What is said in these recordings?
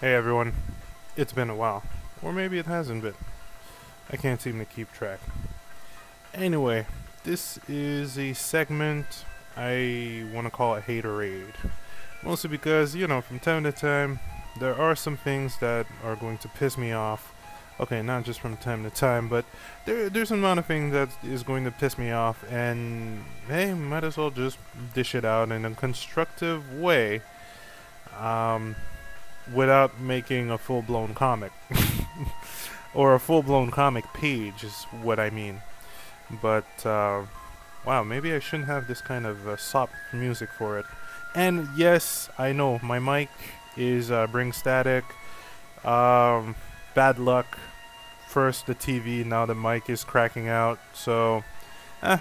Hey everyone, it's been a while. Or maybe it hasn't been. I can't seem to keep track. Anyway, this is a segment I want to call a Hatorade. Mostly because, from time to time, there are some things that are going to piss me off. Okay, not just from time to time, but there's an amount of things that is going to piss me off, and hey, might as well just dish it out in a constructive way. Um, Without making a full-blown comic or a full-blown comic page is what I mean. But wow, maybe I shouldn't have this kind of soft music for it. And yes, I know my mic is bring static. Bad luck. First the TV, now the mic is cracking out. So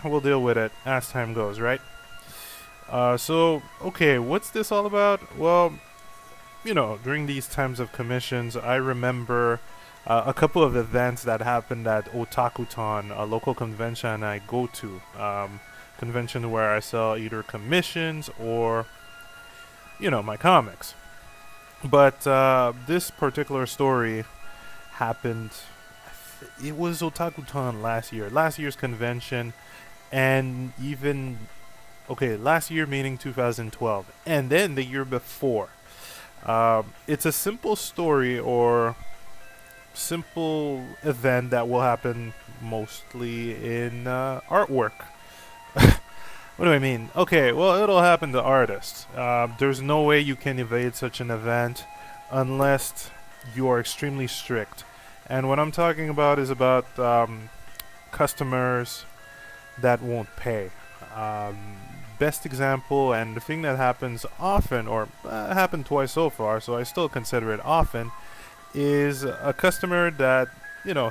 we'll deal with it as time goes, right? So okay, what's this all about? Well, during these times of commissions, I remember a couple of events that happened at Otakuton, a local convention I go to. Convention where I sell either commissions or, my comics. But this particular story happened, it was Otakuton last year's convention, and even, okay, last year meaning 2012, and then the year before. It's a simple story or simple event that will happen mostly in artwork. What do I mean? Okay, well, it'll happen to artists. There's no way you can evade such an event unless you are extremely strict. And what I'm talking about is about customers that won't pay. Best example, and the thing that happens often, or happened twice so far, so I still consider it often, is a customer that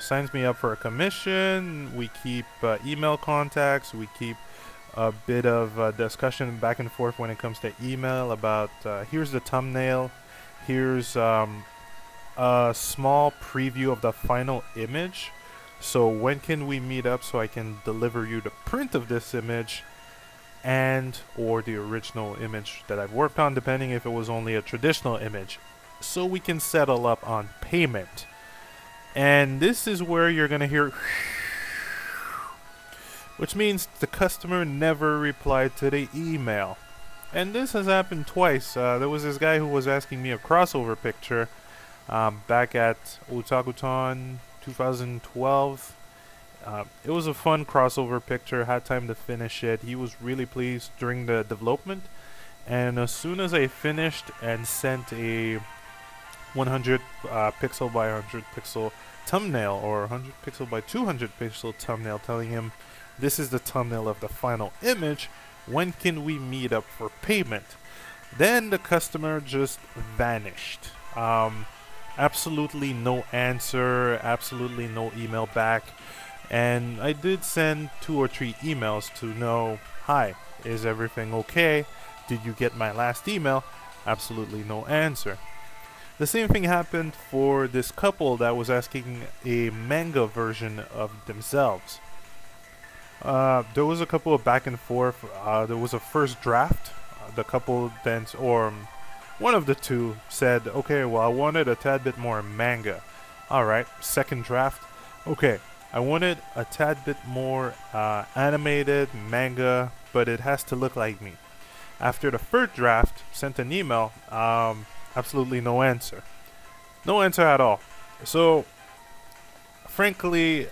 signs me up for a commission. We keep email contacts. We keep a bit of discussion back and forth when it comes to email about here's the thumbnail, here's a small preview of the final image. So when can we meet up so I can deliver you the print of this image and or the original image that I've worked on, depending if it was only a traditional image, so we can settle up on payment. And this is where you're gonna hear which means the customer never replied to the email. And this has happened twice. There was this guy who was asking me a crossover picture back at Otakuton 2012. It was a fun crossover picture, had time to finish it. He was really pleased during the development, and as soon as I finished and sent a 100 pixel by 100 pixel thumbnail, or 100 pixel by 200 pixel thumbnail, telling him this is the thumbnail of the final image, when can we meet up for payment, then the customer just vanished. Absolutely no answer, absolutely no email back. And I did send 2 or 3 emails to know, hi, is everything okay? Did you get my last email? Absolutely no answer. The same thing happened for this couple that was asking a manga version of themselves. There was a couple of back and forth. There was a first draft. The couple then, or one of the two said, okay, well, I wanted a tad bit more manga. Alright, second draft. Okay, I wanted a tad bit more animated manga, but it has to look like me. After the third draft, sent an email, absolutely no answer. No answer at all. So, frankly,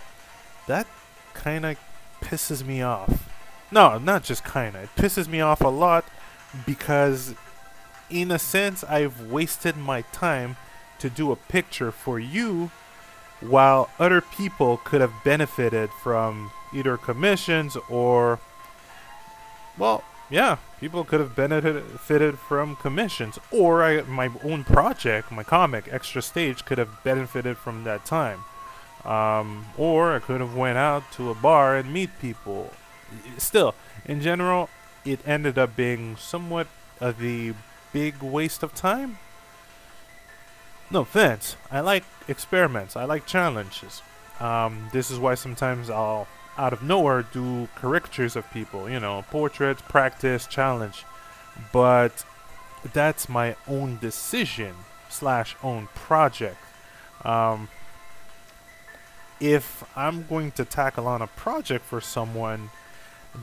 that kind of pisses me off. No, not just kind of. It pisses me off a lot because, in a sense, I've wasted my time to do a picture for you, while other people could have benefited from either commissions or, well, yeah, people could have benefited from commissions, or my own project, my comic, Extra Stage, could have benefited from that time. Or I could have went out to a bar and meet people. Still, in general, it ended up being somewhat of a big waste of time. No offense, I like experiments, I like challenges. This is why sometimes I'll, out of nowhere, do caricatures of people, portraits, practice, challenge. But that's my own decision. slash own project. Um, if I'm going to tackle on a project for someone,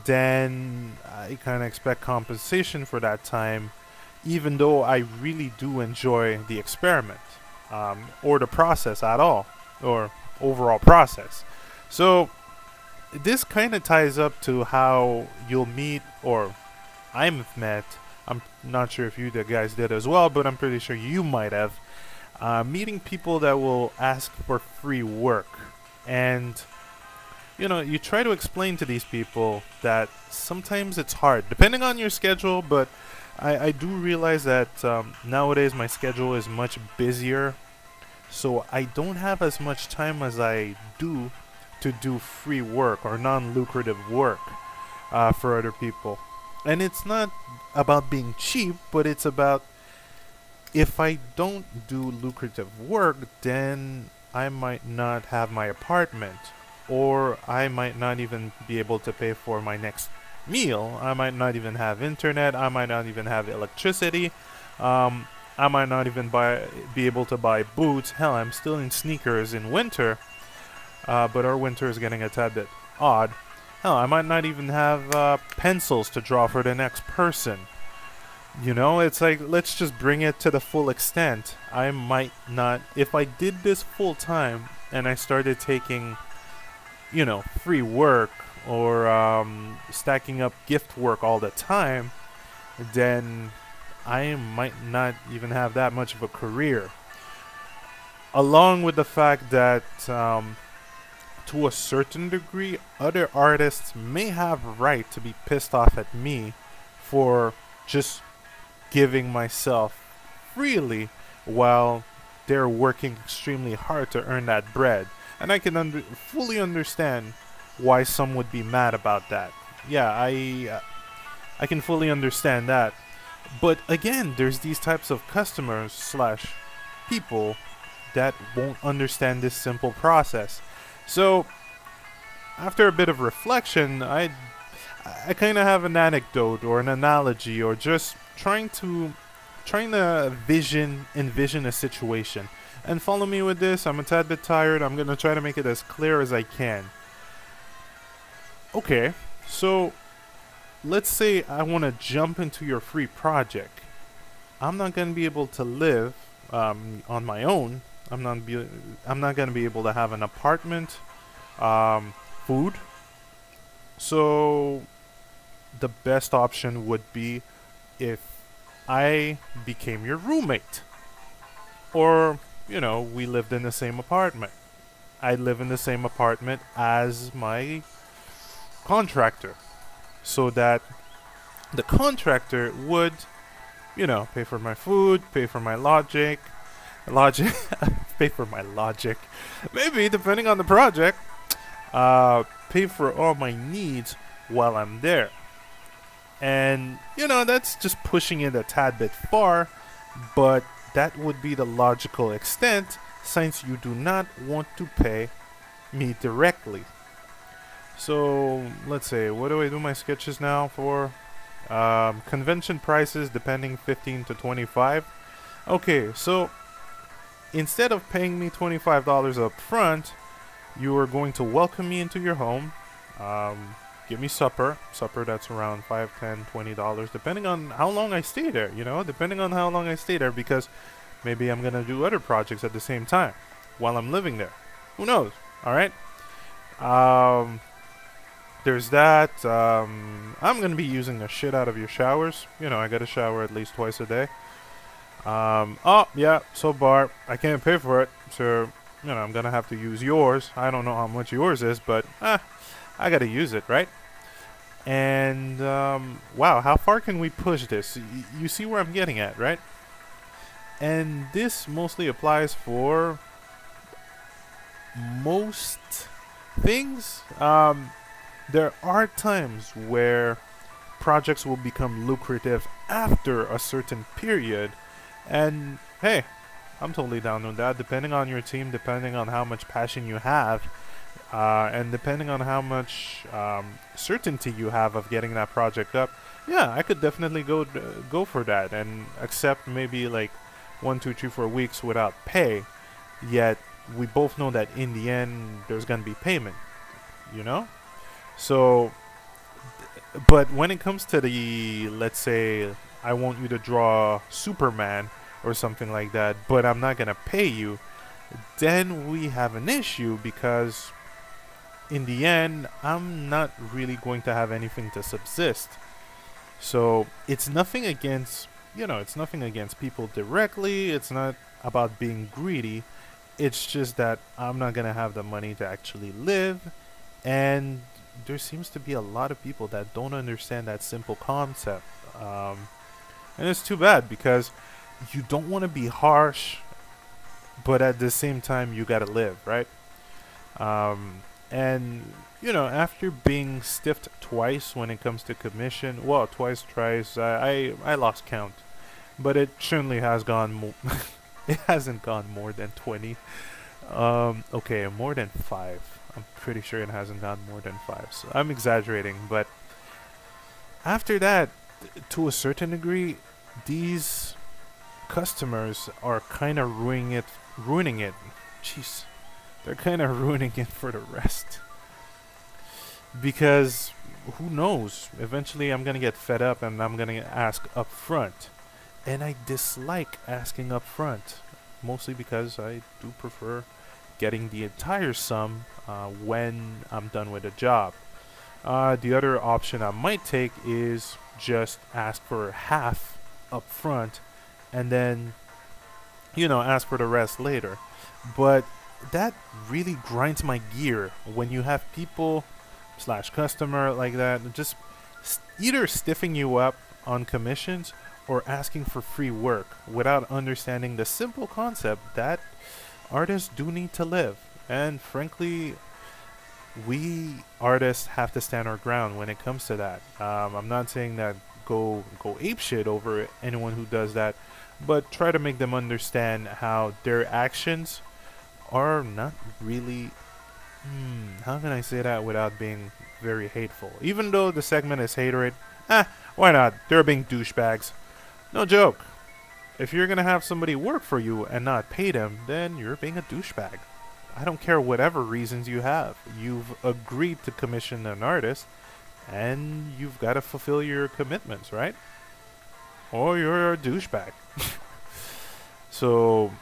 then I kind of expect compensation for that time, even though I really do enjoy the experiment, or the process at all, or overall process. So this kind of ties up to how you'll meet, or I've met. I'm not sure if you the guys did as well, but I'm pretty sure you might have. Meeting people that will ask for free work. And, you try to explain to these people that sometimes it's hard, depending on your schedule, but I do realize that nowadays my schedule is much busier, so I don't have as much time as I do to do free work or non-lucrative work for other people. And it's not about being cheap, but it's about, if I don't do lucrative work, then I might not have my apartment, or I might not even be able to pay for my next meal. I might not even have internet. I might not even have electricity. I might not even be able to buy boots. Hell, I'm still in sneakers in winter, but our winter is getting a tad bit odd. Hell, I might not even have pencils to draw for the next person. It's like, let's just bring it to the full extent. I might not, if I did this full time and I started taking, free work or stacking up gift work all the time, then I might not even have that much of a career. Along with the fact that, to a certain degree, other artists may have right to be pissed off at me for just giving myself freely while they're working extremely hard to earn that bread. And I can fully understand why some would be mad about that. Yeah, I can fully understand that. But again, there's these types of customers slash people that won't understand this simple process. So after a bit of reflection, I kind of have an anecdote or an analogy, or just trying to envision a situation. And follow me with this. I'm a tad bit tired. I'm going to try to make it as clear as I can. Okay, so let's say I want to jump into your free project. I'm not going to be able to live on my own. I'm not going to be able to have an apartment, food. So the best option would be if I became your roommate, or we lived in the same apartment. I live in the same apartment as my contractor, so that the contractor would pay for my food, pay for my logic pay for my logic, maybe depending on the project, pay for all my needs while I'm there. And that's just pushing it a tad bit far, but that would be the logical extent, since you do not want to pay me directly. So let's say, what do I do my sketches now for? Convention prices depending 15 to 25. Okay, so instead of paying me $25 up front, you are going to welcome me into your home, give me supper that's around $5, $10, $20, depending on how long I stay there, because maybe I'm gonna do other projects at the same time while I'm living there. Who knows? Alright? There's that. I'm gonna be using the shit out of your showers. I gotta shower at least twice a day. Oh yeah, so Bart, I can't pay for it, so I'm gonna have to use yours. I don't know how much yours is, but I gotta use it, right? And wow, how far can we push this? You see where I'm getting at, right? And this mostly applies for most things. There are times where projects will become lucrative after a certain period, and hey, I'm totally down with that, depending on your team, depending on how much passion you have, and depending on how much certainty you have of getting that project up. Yeah, I could definitely go for that and accept maybe like 1, 2, 3, 4 weeks without pay, yet we both know that in the end there's gonna be payment, you know. So, but when it comes to the, let's say, I want you to draw Superman or something like that, but I'm not gonna pay you, then we have an issue because in the end, I'm not really going to have anything to subsist. So it's nothing against, it's nothing against people directly. It's not about being greedy. It's just that I'm not gonna have the money to actually live, and there seems to be a lot of people that don't understand that simple concept. And it's too bad because you don't want to be harsh, but at the same time you gotta live, right? And after being stiffed twice when it comes to commission, well, twice, thrice, I lost count, but it certainly has gone. It hasn't gone more than 20. Okay, more than 5. I'm pretty sure it hasn't gone more than 5. So I'm exaggerating, but after that, to a certain degree, these customers are kind of ruining it. Jeez, they're kind of ruining it for the rest. Because who knows? Eventually, I'm gonna get fed up and I'm gonna ask up front. And I dislike asking up front, mostly because I do prefer getting the entire sum when I'm done with a job. The other option I might take is just ask for half up front and then, ask for the rest later. But that really grinds my gear when you have people / customer like that just either stiffing you up on commissions or asking for free work without understanding the simple concept that artists do need to live. And frankly, we artists have to stand our ground when it comes to that. I'm not saying that go apeshit over anyone who does that, but try to make them understand how their actions are not really, how can I say that without being very hateful? Even though the segment is Hatorade, why not? They're being douchebags. No joke. If you're gonna have somebody work for you and not pay them, then you're being a douchebag. I don't care whatever reasons you have. You've agreed to commission an artist, and you've got to fulfill your commitments, right? Or you're a douchebag. So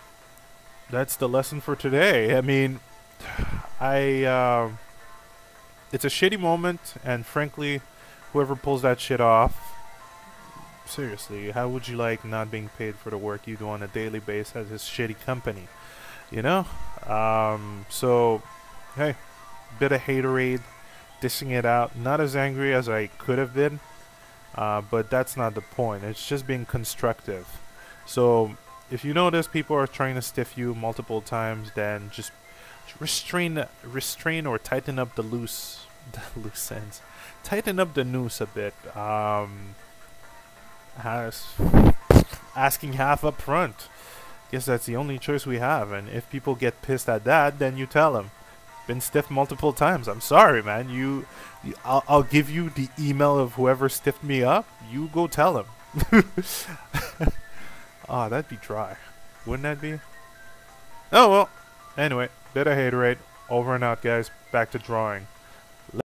that's the lesson for today. I mean, it's a shitty moment, and frankly, whoever pulls that shit off, seriously, how would you like not being paid for the work you do on a daily basis at this shitty company? So, hey, bit of haterade, dishing it out. Not as angry as I could have been, but that's not the point. It's just being constructive. So, if you notice people are trying to stiff you multiple times, then just restrain or tighten up the loose ends. Tighten up the noose a bit. Asking half up front. Guess that's the only choice we have. And if people get pissed at that, then you tell them, been stiffed multiple times. I'm sorry, man. I'll give you the email of whoever stiffed me up. You go tell him. That'd be dry. Wouldn't that be? Oh well. Anyway, bit of haterade. Over and out, guys. Back to drawing.